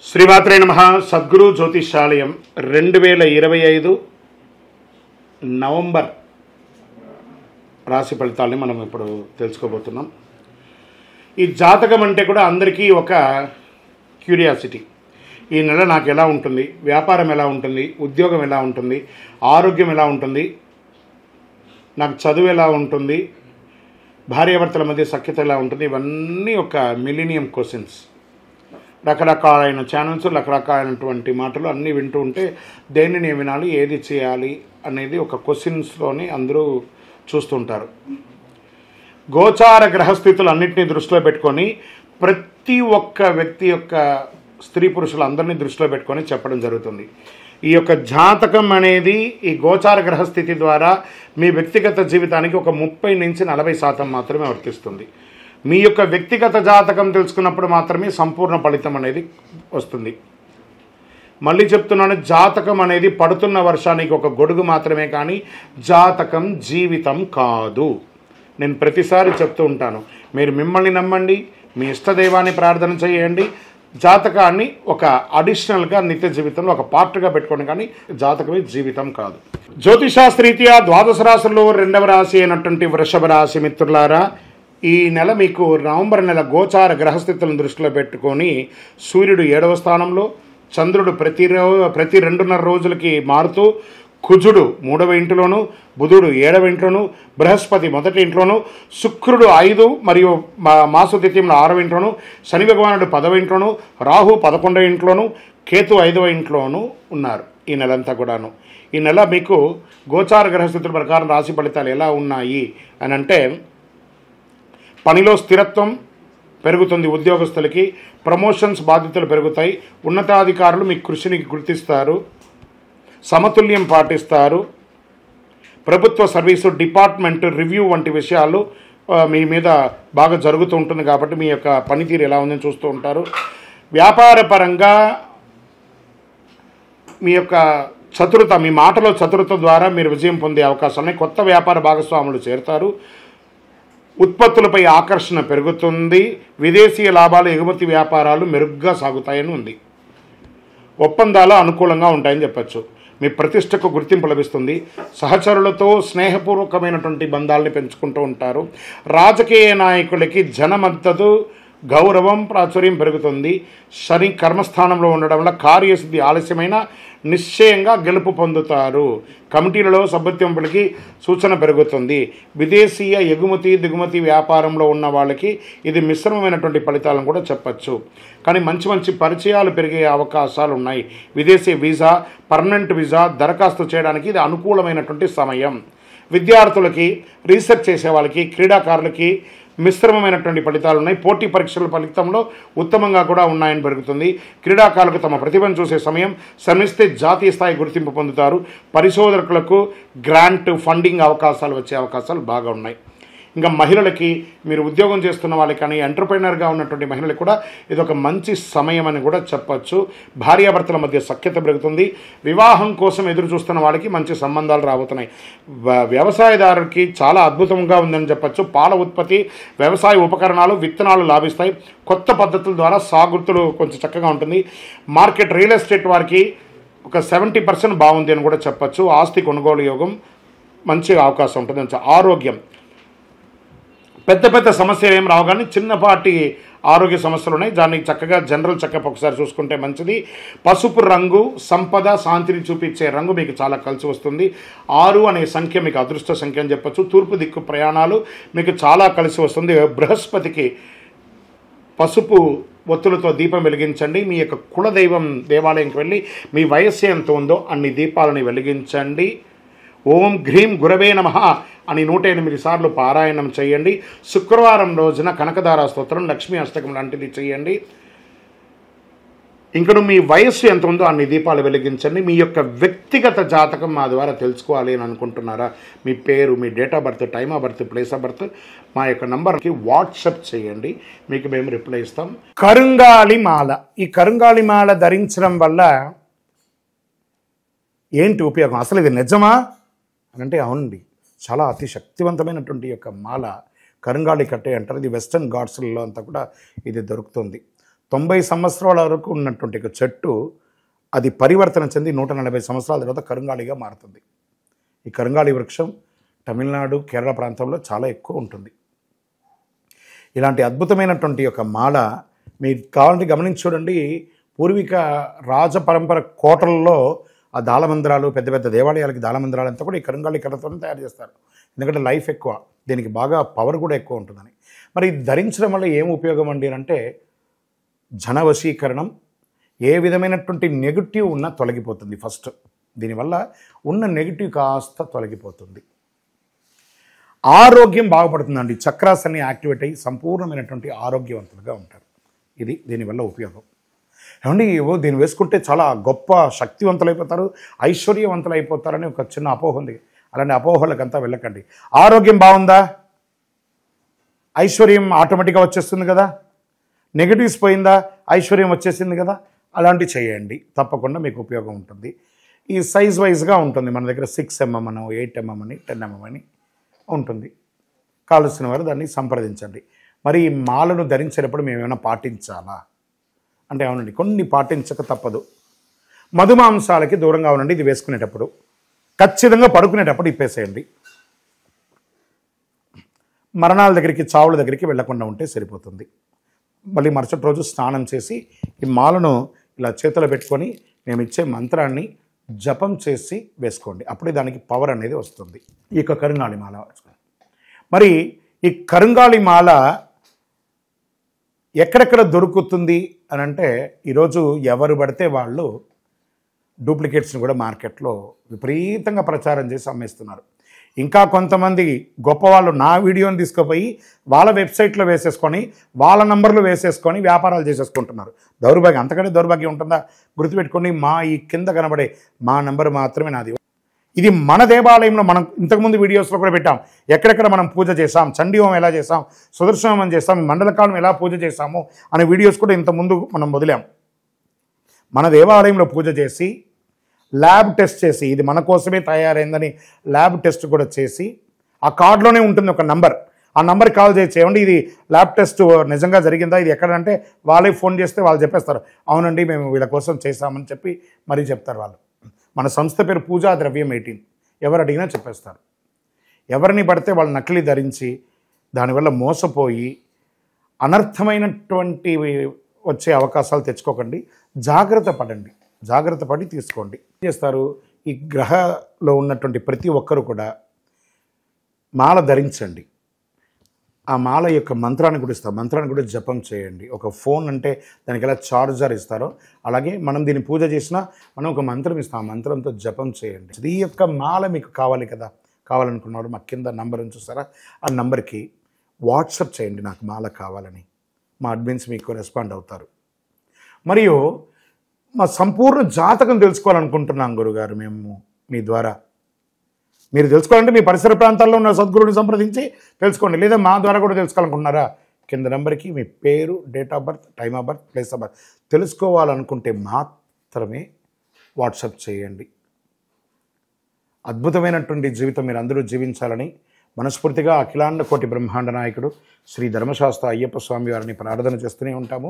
శ్రీమాత్రే నమః. సద్గురు జ్యోతిషాలయం 2025 నవంబర్ రాశి ఫలితాలని మనం ఇప్పుడు తెలుసుకోబోతున్నాం. ఈ జాతకం అంటే కూడా అందరికీ ఒక క్యూరియాసిటీ. ఈ నెల నాకు ఎలా ఉంటుంది, వ్యాపారం ఎలా ఉంటుంది, ఉద్యోగం ఎలా ఉంటుంది, ఆరోగ్యం ఎలా ఉంటుంది, నాకు చదువు ఎలా ఉంటుంది, భార్యాభర్తల మధ్య సఖ్యత ఎలా ఉంటుంది, ఇవన్నీ ఒక మిలీనియం క్వశ్చన్స్. రకరకాలైన ఛానల్స్, రకరకాలైనటువంటి మాటలు అన్నీ వింటూ ఉంటే దేనిని వినాలి, ఏది చేయాలి అనేది ఒక క్వశ్చన్స్లోని అందరూ చూస్తుంటారు. గోచార గ్రహస్థితులు అన్నింటినీ దృష్టిలో పెట్టుకొని ప్రతి ఒక్క వ్యక్తి యొక్క స్త్రీ పురుషులు అందరినీ దృష్టిలో పెట్టుకొని చెప్పడం జరుగుతుంది. ఈ యొక్క జాతకం అనేది ఈ గోచార గ్రహస్థితి ద్వారా మీ వ్యక్తిగత జీవితానికి ఒక 30 నుంచి 40% మాత్రమే వర్తిస్తుంది. మీ యొక్క వ్యక్తిగత జాతకం తెలుసుకున్నప్పుడు మాత్రమే సంపూర్ణ ఫలితం అనేది వస్తుంది. మళ్ళీ చెప్తున్నాను, జాతకం అనేది పడుతున్న వర్షానికి ఒక గొడుగు మాత్రమే, కానీ జాతకం జీవితం కాదు. నేను ప్రతిసారి చెప్తూ ఉంటాను, మీరు మిమ్మల్ని నమ్మండి, మీ ఇష్టదైవాన్ని ప్రార్థన చేయండి, జాతకాన్ని ఒక అడిషనల్గా నిత్య జీవితంలో ఒక పార్ట్గా పెట్టుకోండి, కానీ జాతకమే జీవితం కాదు. జ్యోతిషాస్త్రీత్యా ద్వాదశ రాశుల్లో 2వ రాశి అయినటువంటి వృషభ రాశి మిత్రులారా, ఈ నెల మీకు నవంబర్ నెల గోచార గ్రహస్థితులను దృష్టిలో పెట్టుకొని సూర్యుడు 7వ స్థానంలో, చంద్రుడు ప్రతి 2.5 రోజులకి మారుతూ, కుజుడు 3వ ఇంట్లోను, బుధుడు 7వ ఇంట్లోను, బృహస్పతి 1వ ఇంట్లోను, శుక్రుడు 5 మరియు మాసు తిథిలో 6వ ఇంట్లోను, శని భగవానుడు 10వ ఇంట్లోను, రాహు 11వ ఇంట్లోను, కేతు 5వ ఇంట్లోను ఉన్నారు ఈ నెలంతా కూడాను. ఈ నెల మీకు గోచార గ్రహస్థితుల ప్రకారం రాశి ఫలితాలు ఎలా ఉన్నాయి అని అంటే, పనిలో స్థిరత్వం పెరుగుతుంది, ఉద్యోగస్తులకి ప్రమోషన్స్ బాధ్యతలు పెరుగుతాయి, ఉన్నతాధికారులు మీ కృషిని గుర్తిస్తారు, సమతుల్యం పాటిస్తారు, ప్రభుత్వ సర్వీసు, డిపార్ట్మెంట్ రివ్యూ వంటి విషయాలు మీ మీద బాగా జరుగుతూ ఉంటుంది కాబట్టి మీ యొక్క పనితీరు ఎలా ఉందని చూస్తూ ఉంటారు. వ్యాపార పరంగా మీ యొక్క చతురత, మీ మాటలో చతురత ద్వారా మీరు విజయం పొందే అవకాశాలని, కొత్త వ్యాపార భాగస్వాములు చేరుతారు, ఉత్పత్తులపై ఆకర్షణ పెరుగుతుంది, విదేశీయ లాభాలు, ఎగుమతి వ్యాపారాలు మెరుగ్గా సాగుతాయని ఉంది. ఒప్పందాలు అనుకూలంగా ఉంటాయని చెప్పచ్చు. మీ ప్రతిష్టకు గుర్తింపు లభిస్తుంది, సహచరులతో స్నేహపూర్వకమైనటువంటి బంధాలని పెంచుకుంటూ ఉంటారు, రాజకీయ నాయకులకి జనమద్దతు, గౌరవం, ప్రాచుర్యం పెరుగుతుంది. శని కర్మస్థానంలో ఉండడం వల్ల కార్యసిద్ధి ఆలస్యమైన నిశ్చయంగా గెలుపు పొందుతారు. కమిటీలలో సభ్యత్వం పలికి సూచన పెరుగుతుంది. విదేశీయ ఎగుమతి దిగుమతి వ్యాపారంలో ఉన్న వాళ్ళకి ఇది మిశ్రమమైనటువంటి ఫలితాలను కూడా చెప్పచ్చు, కానీ మంచి పరిచయాలు పెరిగే అవకాశాలు ఉన్నాయి. విదేశీ వీసా, పర్మనెంట్ వీసా దరఖాస్తు చేయడానికి ఇది అనుకూలమైనటువంటి సమయం. విద్యార్థులకి, రీసెర్చ్ చేసే వాళ్ళకి, క్రీడాకారులకి మిశ్రమమైనటువంటి ఫలితాలు ఉన్నాయి. పోటీ పరీక్షల ఫలితంలో ఉత్తమంగా కూడా ఉన్నాయని పెరుగుతుంది. క్రీడాకారులకు తమ ప్రతిభను చూసే సమయం. శ్రమిస్తే జాతీయ స్థాయి గుర్తింపు పొందుతారు. పరిశోధకులకు గ్రాంట్, ఫండింగ్ అవకాశాలు వచ్చే అవకాశాలు బాగా ఉన్నాయి. ఇంకా మహిళలకి, మీరు ఉద్యోగం చేస్తున్న వాళ్ళకి కానీ ఎంటర్ప్రైనర్గా ఉన్నటువంటి మహిళలకు కూడా ఇది ఒక మంచి సమయం అని కూడా చెప్పచ్చు. భార్యాభర్తల మధ్య సఖ్యత పెరుగుతుంది. వివాహం కోసం ఎదురు చూస్తున్న వాళ్ళకి మంచి సంబంధాలు రాబోతున్నాయి. వ్యవసాయదారులకి చాలా అద్భుతంగా ఉందని చెప్పచ్చు. పాల ఉత్పత్తి, వ్యవసాయ ఉపకరణాలు, విత్తనాలు లాభిస్తాయి. కొత్త పద్ధతుల ద్వారా సాగుతులు కొంచెం చక్కగా ఉంటుంది. మార్కెట్, రియల్ ఎస్టేట్ వారికి ఒక 70% బాగుంది అని కూడా చెప్పచ్చు. ఆస్తి కొనుగోలు యోగం మంచి అవకాశం ఉంటుంది. ఆరోగ్యం, పెద్ద సమస్యలు ఏం రావు, కానీ చిన్నపాటి ఆరోగ్య సమస్యలు ఉన్నాయి. దాన్ని చక్కగా జనరల్ చెకప్ ఒకసారి చూసుకుంటే మంచిది. పసుపు రంగు సంపద, శాంతిని చూపించే రంగు మీకు చాలా కలిసి వస్తుంది. 6 అనే సంఖ్య మీకు అదృష్ట సంఖ్య అని చెప్పచ్చు. తూర్పు దిక్కు ప్రయాణాలు మీకు చాలా కలిసి వస్తుంది. బృహస్పతికి పసుపు ఒత్తులతో దీపం వెలిగించండి. మీ యొక్క కులదైవం దేవాలయంకి వెళ్ళి మీ వయస్సు ఎంత ఉందో అన్ని దీపాలని వెలిగించండి. ఓం హ్రీం గురవే నమః అని 108 సార్లు పారాయణం చేయండి. శుక్రవారం రోజున కనకదార స్తోత్రం, లక్ష్మీ అష్టకం లాంటిది చేయండి. ఇంకను మీ వయస్సు ఎంత ఉందో అన్ని దీపాలు వెలిగించండి. మీ యొక్క వ్యక్తిగత జాతకం మా ద్వారా తెలుసుకోవాలి అని అనుకుంటున్నారా? మీ పేరు, మీ date of birth, time of birth, place of birth మా యొక్క నంబర్కి వాట్సాప్ చేయండి, మీకు మేము రిప్లై ఇస్తాం. కరుంగాలి మాల, ఈ కరుంగాలి మాల ధరించడం వల్ల ఏంటి ఉపయోగం? అసలు ఇది నిజమా అని అంటే అవునండి, చాలా అతి శక్తివంతమైనటువంటి యొక్క మాల కరుంగాళి కట్టే అంటారు. ఇది వెస్టర్న్ ఘాట్స్లలో అంతా కూడా ఇది దొరుకుతుంది. 90 సంవత్సరాల వరకు ఉన్నటువంటి ఒక చెట్టు అది పరివర్తన చెంది 140 సంవత్సరాల తర్వాత కరుంగాళిగా మారుతుంది. ఈ కరుంగాళి వృక్షం తమిళనాడు, కేరళ ప్రాంతంలో చాలా ఎక్కువ ఉంటుంది. ఇలాంటి అద్భుతమైనటువంటి ఒక మాల మీరు కావాలంటే గమనించి చూడండి. పూర్వీక రాజపరంపర కోటలలో ఆ దాళమందిరాలు, పెద్ద పెద్ద దేవాలయాలకి దాళమందిరాలు అంతా కూడా ఈ కరుంగాళి కర్రతో తయారు చేస్తారు. ఎందుకంటే లైఫ్ ఎక్కువ, దీనికి బాగా పవర్ కూడా ఎక్కువ ఉంటుందని. మరి ఇది ధరించడం వల్ల ఏం ఉపయోగం అండి అంటే జన వశీకరణం, ఏ విధమైనటువంటి నెగిటివ్ ఉన్నా తొలగిపోతుంది. ఫస్ట్ దీనివల్ల ఉన్న నెగిటివ్ కాస్త తొలగిపోతుంది. ఆరోగ్యం బాగుపడుతుందండి. చక్రాస్ అన్ని యాక్టివేట్ అయ్యి సంపూర్ణమైనటువంటి ఆరోగ్యవంతులుగా ఉంటారు. ఇది దీనివల్ల ఉపయోగం. ఏమండి దీన్ని వేసుకుంటే చాలా గొప్ప శక్తివంతులైపోతారు, ఐశ్వర్యవంతులు అయిపోతారని ఒక చిన్న అపోహ ఉంది. అలాంటి అపోహలకంతా వెళ్ళకండి. ఆరోగ్యం బాగుందా, ఐశ్వర్యం ఆటోమేటిక్గా వచ్చేస్తుంది కదా. నెగిటివ్స్ పోయిందా, ఐశ్వర్యం వచ్చేసింది కదా. అలాంటివి చేయండి, తప్పకుండా మీకు ఉపయోగం ఉంటుంది. ఈ సైజ్ వైజ్గా ఉంటుంది. మన దగ్గర 6mm అని, 8mm అని, 10mm అని ఉంటుంది. కావలసిన వారు దాన్ని సంప్రదించండి. మరి ఈ మాలను ధరించేటప్పుడు మేము ఏమైనా పాటించాలా అంటే అవునండి, కొన్ని పాటించక తప్పదు. మధుమాంసాలకి దూరంగా ఉండండి. ఇది వేసుకునేటప్పుడు ఖచ్చితంగా పడుకునేటప్పుడు ఇప్పేసేయండి. మరణాల దగ్గరికి, చావుల దగ్గరికి వెళ్లకుండా ఉంటే సరిపోతుంది. మళ్ళీ మరుసటి రోజు స్నానం చేసి ఈ మాలను ఇలా చేతిలో పెట్టుకొని మేము ఇచ్చే మంత్రాన్ని జపం చేసి వేసుకోండి. అప్పుడే దానికి పవర్ అనేది వస్తుంది. ఈ యొక్క కరుంగాళి మాల. మరి ఈ కరుంగాళి మాల ఎక్కడెక్కడ దొరుకుతుంది అని అంటే ఈరోజు ఎవరు పడితే వాళ్ళు డూప్లికేట్స్ని కూడా మార్కెట్లో విపరీతంగా ప్రచారం చేసి అమ్మేస్తున్నారు. ఇంకా కొంతమంది గొప్పవాళ్ళు నా వీడియోని తీసుకుపోయి వాళ్ళ వెబ్సైట్లో వేసేసుకొని వాళ్ళ నంబర్లు వేసేసుకొని వ్యాపారాలు చేసేసుకుంటున్నారు. దౌర్భాగ్యం, అంతకంటే దౌర్భాగ్యం ఉంటుందా? గుర్తుపెట్టుకొని మా ఈ కింద కనబడే మా నంబర్ మాత్రమే నాది. ఇది మన దేవాలయంలో మనం ఇంతకుముందు వీడియోస్లో కూడా పెట్టాం. ఎక్కడెక్కడ మనం పూజ చేసాం, చండీ హోమం ఎలా చేసాం, సుదర్శన హోమం చేసాం, మండలకాలం ఎలా పూజ చేసాము అనే వీడియోస్ కూడా ఇంతకుముందు మనం వదిలాం. మన దేవాలయంలో పూజ చేసి ల్యాబ్ టెస్ట్ చేసి ఇది మన కోసమే తయారైందని ల్యాబ్ టెస్ట్ కూడా చేసి ఆ కార్డులోనే ఉంటుంది ఒక నంబర్. ఆ నంబర్కి కాల్ చేయండి, ఇది ల్యాబ్ టెస్ట్ నిజంగా జరిగిందా, ఇది ఎక్కడంటే వాళ్ళే ఫోన్ చేస్తే వాళ్ళు చెప్పేస్తారు, అవునండి మేము వీళ్ళ కోసం చేశామని చెప్పి మరీ చెప్తారు వాళ్ళు. మన సంస్థ పేరు పూజా ద్రవ్యం 18. ఎవరు అడిగినా చెప్పేస్తారు. ఎవరిని పడితే వాళ్ళు నకిలీ ధరించి దానివల్ల మోసపోయి అనర్థమైనటువంటి వచ్చే అవకాశాలు తెచ్చుకోకండి. జాగ్రత్త పడండి, జాగ్రత్త పడి తీసుకోండి. ఏం చేస్తారు, ఈ గ్రహలో ఉన్నటువంటి ప్రతి ఒక్కరు కూడా మాల ధరించండి. ఆ మాల యొక్క మంత్రాన్ని కూడా ఇస్తారు, మంత్రాన్ని కూడా జపం చేయండి. ఒక ఫోన్ అంటే దానికి ఎలా చార్జర్ ఇస్తారో అలాగే మనం దీన్ని పూజ చేసినా మనం ఒక మంత్రం ఇస్తాం, ఆ మంత్రంతో జపం చేయండి. ఈ యొక్క మాల మీకు కావాలి కదా, కావాలనుకున్నవాడు మా కింద నంబర్ చూస్తారా, ఆ నంబర్కి వాట్సాప్ చేయండి నాకు మాల కావాలని. మా అడ్మిన్స్ మీకు రెస్పాండ్ అవుతారు. మరియు మా సంపూర్ణ జాతకం తెలుసుకోవాలనుకుంటున్నాం గురుగారు మేము మీ ద్వారా. మీరు తెలుసుకోవాలంటే మీ పరిసర ప్రాంతాల్లో ఉన్న సద్గురుని సంప్రదించి తెలుసుకోండి, లేదా మా ద్వారా కూడా తెలుసుకోవాలనుకుంటున్నారా, కింద నెంబర్కి మీ పేరు, date of birth, time of birth, place of birth తెలుసుకోవాలనుకుంటే మాత్రమే వాట్సాప్ చేయండి. అద్భుతమైనటువంటి జీవితం మీరు అందరూ జీవించాలని మనస్ఫూర్తిగా అఖిలాండ కోటి బ్రహ్మాండ నాయకుడు శ్రీ ధర్మశాస్త్ర అయ్యప్ప స్వామి వారిని ప్రార్థన చేస్తూనే ఉంటాము.